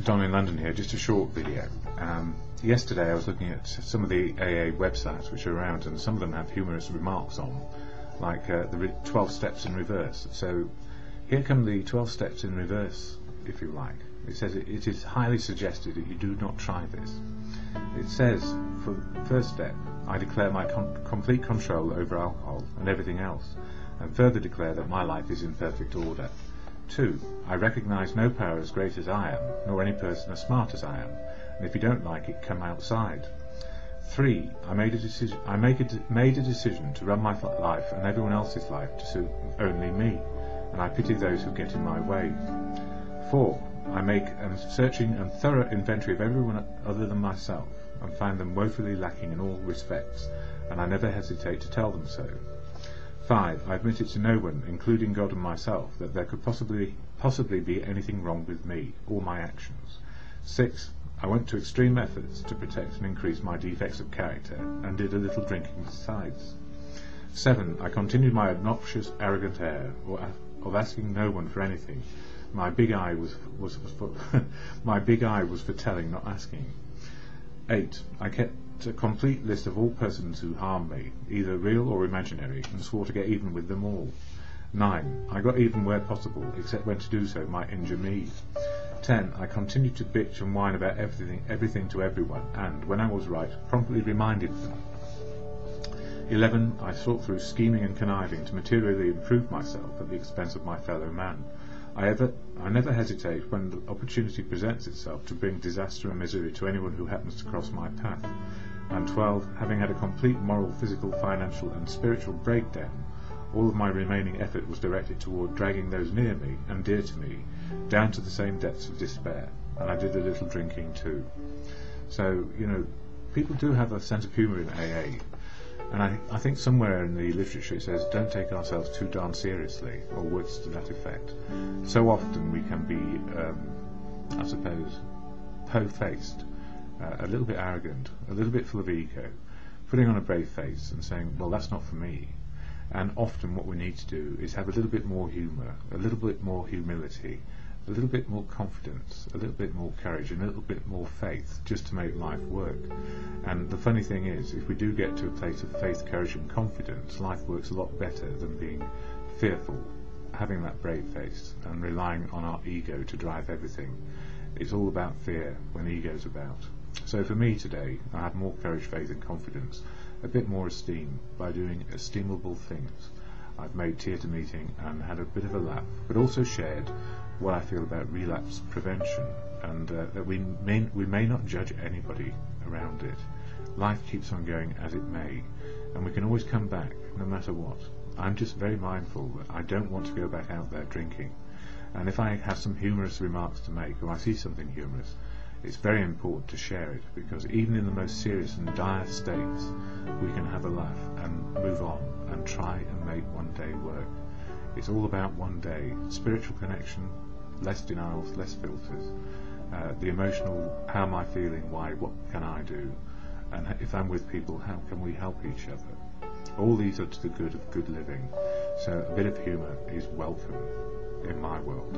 Don in London here, just a short video. Yesterday I was looking at some of the AA websites which are around, and some of them have humorous remarks on, like the 12 steps in reverse. So here come the 12 steps in reverse, if you like. It says it is highly suggested that you do not try this. It says, for the first step, I declare my complete control over alcohol and everything else, and further declare that my life is in perfect order. 2. I recognise no power as great as I am, nor any person as smart as I am, and if you don't like it, come outside. 3. I made a decision to run my life and everyone else's life to suit only me, and I pity those who get in my way. 4. I make a searching and thorough inventory of everyone other than myself, and find them woefully lacking in all respects, and I never hesitate to tell them so. 5. I admit it to no one, including God and myself, that there could possibly be anything wrong with me or my actions. 6. I went to extreme efforts to protect and increase my defects of character, and did a little drinking besides. 7. I continued my obnoxious, arrogant air of asking no one for anything. My big eye was for telling, not asking. 8. I kept a complete list of all persons who harmed me, either real or imaginary, and swore to get even with them all. 9. I got even where possible, except when to do so might injure me. 10. I continued to bitch and whine about everything to everyone, and, when I was right, promptly reminded them. 11. I sought through scheming and conniving to materially improve myself at the expense of my fellow man. I never hesitate when the opportunity presents itself to bring disaster and misery to anyone who happens to cross my path. And 12. Having had a complete moral, physical, financial and spiritual breakdown, all of my remaining effort was directed toward dragging those near me and dear to me down to the same depths of despair, and I did a little drinking too. So, people do have a sense of humour in AA, and I think somewhere in the literature it says, don't take ourselves too darn seriously, or words to that effect. So often we can be, I suppose, po-faced, a little bit arrogant, a little bit full of ego, putting on a brave face and saying, well, that's not for me. And often what we need to do is have a little bit more humour, a little bit more humility, a little bit more confidence, a little bit more courage, and a little bit more faith, just to make life work. And the funny thing is, if we do get to a place of faith, courage and confidence, life works a lot better than being fearful, having that brave face, and relying on our ego to drive everything. It's all about fear when ego's about. So for me today, I have more courage, faith and confidence, a bit more esteem by doing esteemable things. I've made theatre meeting and had a bit of a laugh, but also shared what I feel about relapse prevention, and that we may not judge anybody around it. Life keeps on going as it may, and we can always come back no matter what. I'm just very mindful that I don't want to go back out there drinking, and if I have some humorous remarks to make, or I see something humorous, it's very important to share it, because even in the most serious and dire states, we can have a laugh and move on and try and make one day work. It's all about one day. Spiritual connection, less denials, less filters. The emotional, how am I feeling, why, what can I do? And if I'm with people, how can we help each other? All these are to the good of good living. So a bit of humour is welcome in my world.